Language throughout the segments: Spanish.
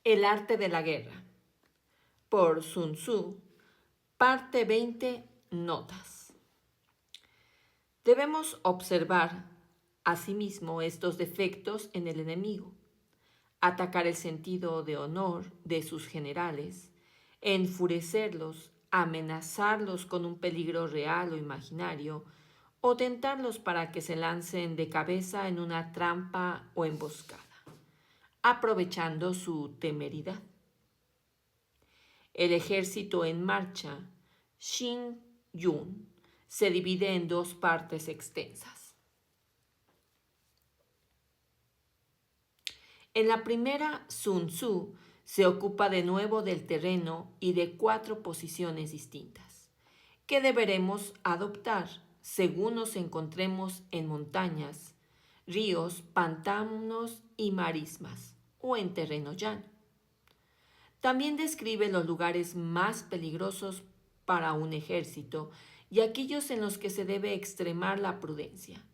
El arte de la guerra, por Sun Tzu, parte 20, notas. Debemos observar asimismo estos defectos en el enemigo, atacar el sentido de honor de sus generales, enfurecerlos, amenazarlos con un peligro real o imaginario, o tentarlos para que se lancen de cabeza en una trampa o emboscada, aprovechando su temeridad. El ejército en marcha, Shin Yun, se divide en dos partes extensas. En la primera, Sun Tzu se ocupa de nuevo del terreno y de 4 posiciones distintas, que deberemos adoptar según nos encontremos en montañas, ríos, pantanos y marismas, o en terreno llano. También describe los lugares más peligrosos para un ejército y aquellos en los que se debe extremar la prudencia,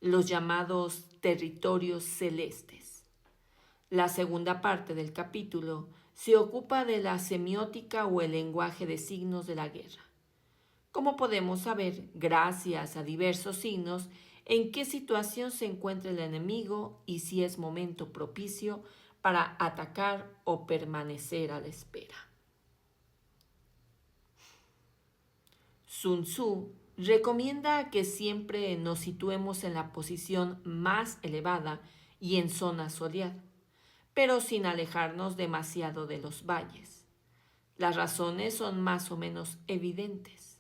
los llamados territorios celestes. La segunda parte del capítulo se ocupa de la semiótica o el lenguaje de signos de la guerra. Como podemos saber, gracias a diversos signos, en qué situación se encuentra el enemigo y si es momento propicio para atacar o permanecer a la espera. Sun Tzu recomienda que siempre nos situemos en la posición más elevada y en zona soleada, pero sin alejarnos demasiado de los valles. Las razones son más o menos evidentes.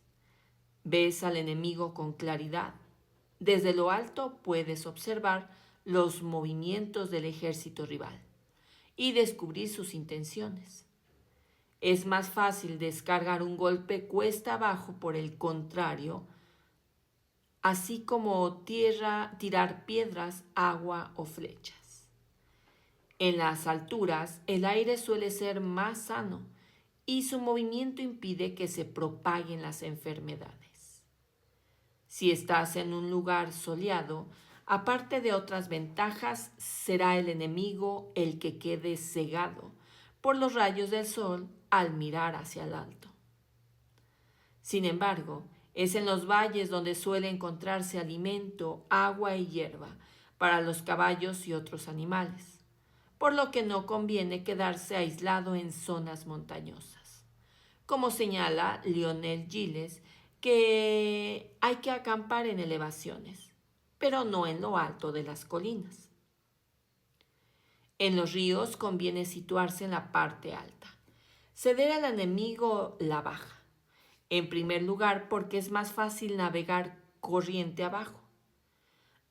Ves al enemigo con claridad. Desde lo alto puedes observar los movimientos del ejército rival y descubrir sus intenciones. Es más fácil descargar un golpe cuesta abajo, por el contrario, así como tirar piedras, agua o flechas. En las alturas, el aire suele ser más sano y su movimiento impide que se propaguen las enfermedades. Si estás en un lugar soleado, aparte de otras ventajas, será el enemigo el que quede cegado por los rayos del sol al mirar hacia el alto. Sin embargo, es en los valles donde suele encontrarse alimento, agua y hierba para los caballos y otros animales, por lo que no conviene quedarse aislado en zonas montañosas. Como señala Lionel Gilles, que hay que acampar en elevaciones, pero no en lo alto de las colinas. En los ríos conviene situarse en la parte alta, ceder al enemigo la baja, en primer lugar porque es más fácil navegar corriente abajo.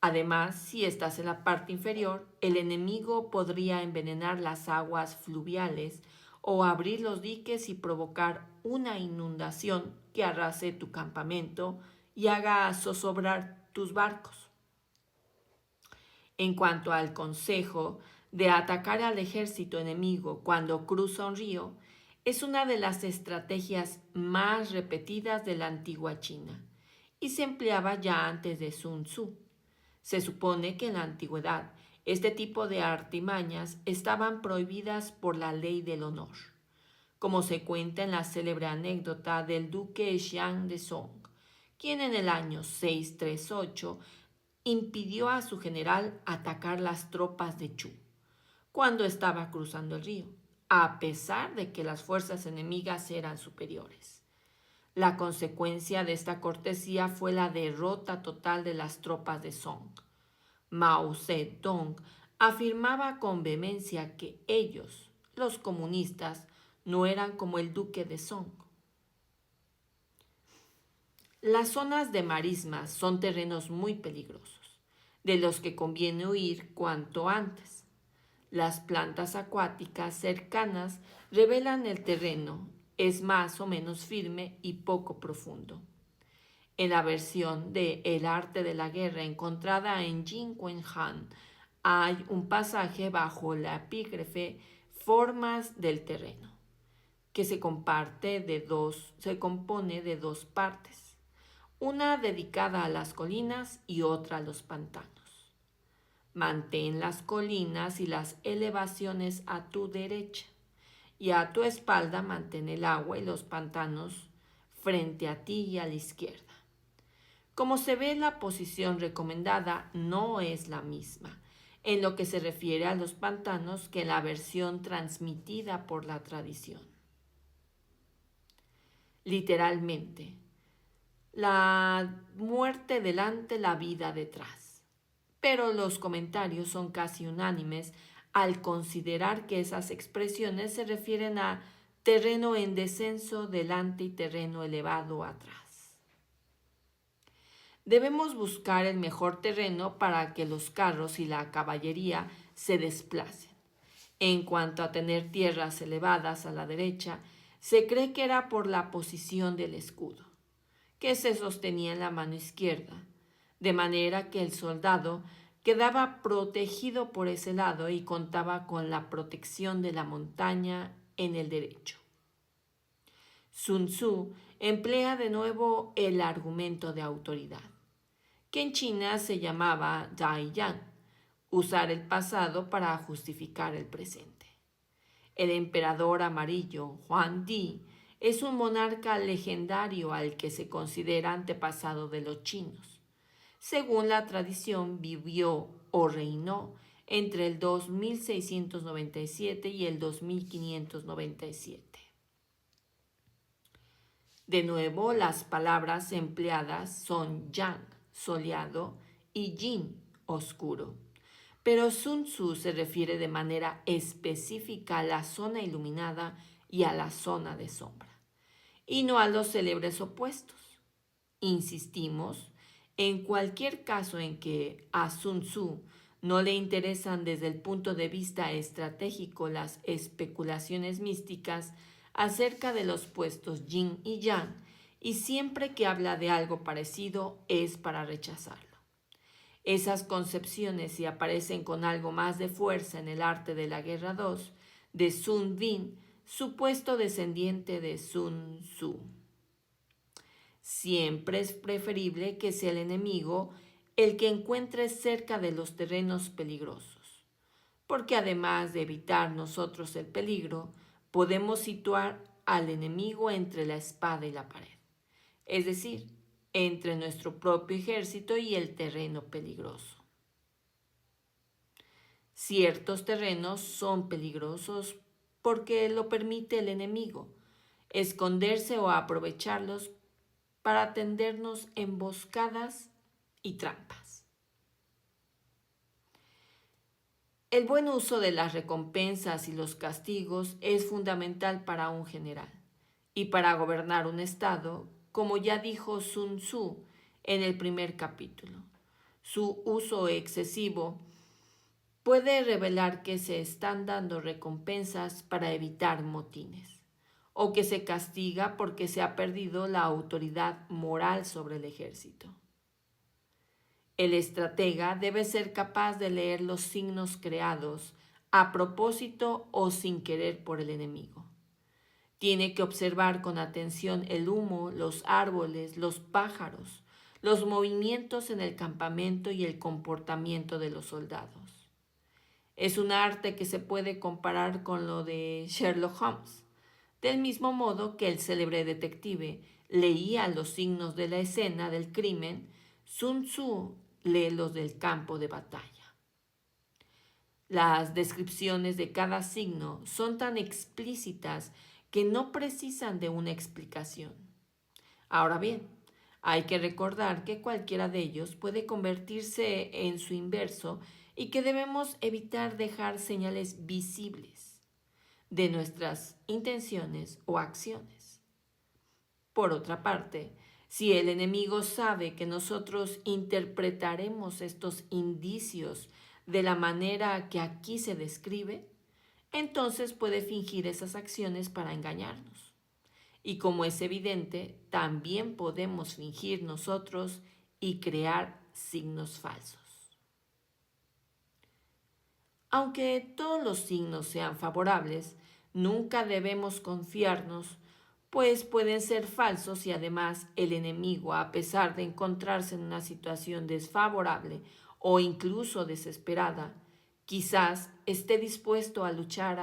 Además, si estás en la parte inferior, el enemigo podría envenenar las aguas fluviales o abrir los diques y provocar una inundación que arrase tu campamento y haga zozobrar tus barcos. En cuanto al consejo de atacar al ejército enemigo cuando cruza un río, es una de las estrategias más repetidas de la antigua China y se empleaba ya antes de Sun Tzu. Se supone que en la antigüedad este tipo de artimañas estaban prohibidas por la ley del honor, como se cuenta en la célebre anécdota del duque Xiang de Song, quien en el año 638 impidió a su general atacar las tropas de Chu cuando estaba cruzando el río, a pesar de que las fuerzas enemigas eran superiores. La consecuencia de esta cortesía fue la derrota total de las tropas de Song. Mao Zedong afirmaba con vehemencia que ellos, los comunistas, no eran como el duque de Song. Las zonas de marismas son terrenos muy peligrosos, de los que conviene huir cuanto antes. Las plantas acuáticas cercanas revelan el terreno, es más o menos firme y poco profundo. En la versión de El arte de la guerra encontrada en Jin Wen Han hay un pasaje bajo la epígrafe Formas del terreno, que se compone de dos partes, una dedicada a las colinas y otra a los pantanos. Mantén las colinas y las elevaciones a tu derecha. y a tu espalda mantén el agua y los pantanos frente a ti y a la izquierda. Como se ve, la posición recomendada no es la misma en lo que se refiere a los pantanos que la versión transmitida por la tradición. Literalmente, la muerte delante, la vida detrás. Pero los comentarios son casi unánimes al considerar que esas expresiones se refieren a terreno en descenso delante y terreno elevado atrás. Debemos buscar el mejor terreno para que los carros y la caballería se desplacen. En cuanto a tener tierras elevadas a la derecha, se cree que era por la posición del escudo, que se sostenía en la mano izquierda, de manera que el soldado quedaba protegido por ese lado y contaba con la protección de la montaña en el derecho. Sun Tzu emplea de nuevo el argumento de autoridad, que en China se llamaba Dai Yan, usar el pasado para justificar el presente. El emperador amarillo, Huang Di, es un monarca legendario al que se considera antepasado de los chinos. Según la tradición, vivió o reinó entre el 2697 y el 2597. De nuevo, las palabras empleadas son yang, soleado, y yin, oscuro. Pero Sun Tzu se refiere de manera específica a la zona iluminada y a la zona de sombra, y no a los célebres opuestos. Insistimos, en cualquier caso en que a Sun Tzu no le interesan desde el punto de vista estratégico las especulaciones místicas acerca de los puestos yin y yang, y siempre que habla de algo parecido es para rechazarlo. Esas concepciones, si aparecen con algo más de fuerza en el arte de la guerra 2 de Sun Bin, supuesto descendiente de Sun Tzu. Siempre es preferible que sea el enemigo el que encuentre cerca de los terrenos peligrosos, porque además de evitar nosotros el peligro, podemos situar al enemigo entre la espada y la pared, es decir, entre nuestro propio ejército y el terreno peligroso. Ciertos terrenos son peligrosos porque lo permite el enemigo, esconderse o aprovecharlos para tendernos emboscadas y trampas. El buen uso de las recompensas y los castigos es fundamental para un general y para gobernar un estado, como ya dijo Sun Tzu en el primer capítulo. Su uso excesivo puede revelar que se están dando recompensas para evitar motines, o que se castiga porque se ha perdido la autoridad moral sobre el ejército. El estratega debe ser capaz de leer los signos creados a propósito o sin querer por el enemigo. Tiene que observar con atención el humo, los árboles, los pájaros, los movimientos en el campamento y el comportamiento de los soldados. Es un arte que se puede comparar con lo de Sherlock Holmes, del mismo modo que el célebre detective leía los signos de la escena del crimen, Sun Tzu lee los del campo de batalla. Las descripciones de cada signo son tan explícitas que no precisan de una explicación. Ahora bien, hay que recordar que cualquiera de ellos puede convertirse en su inverso y que debemos evitar dejar señales visibles de nuestras intenciones o acciones. Por otra parte, si el enemigo sabe que nosotros interpretaremos estos indicios de la manera que aquí se describe, entonces puede fingir esas acciones para engañarnos. Y como es evidente, también podemos fingir nosotros y crear signos falsos. Aunque todos los signos sean favorables, nunca debemos confiarnos, pues pueden ser falsos y además el enemigo, a pesar de encontrarse en una situación desfavorable o incluso desesperada, quizás esté dispuesto a luchar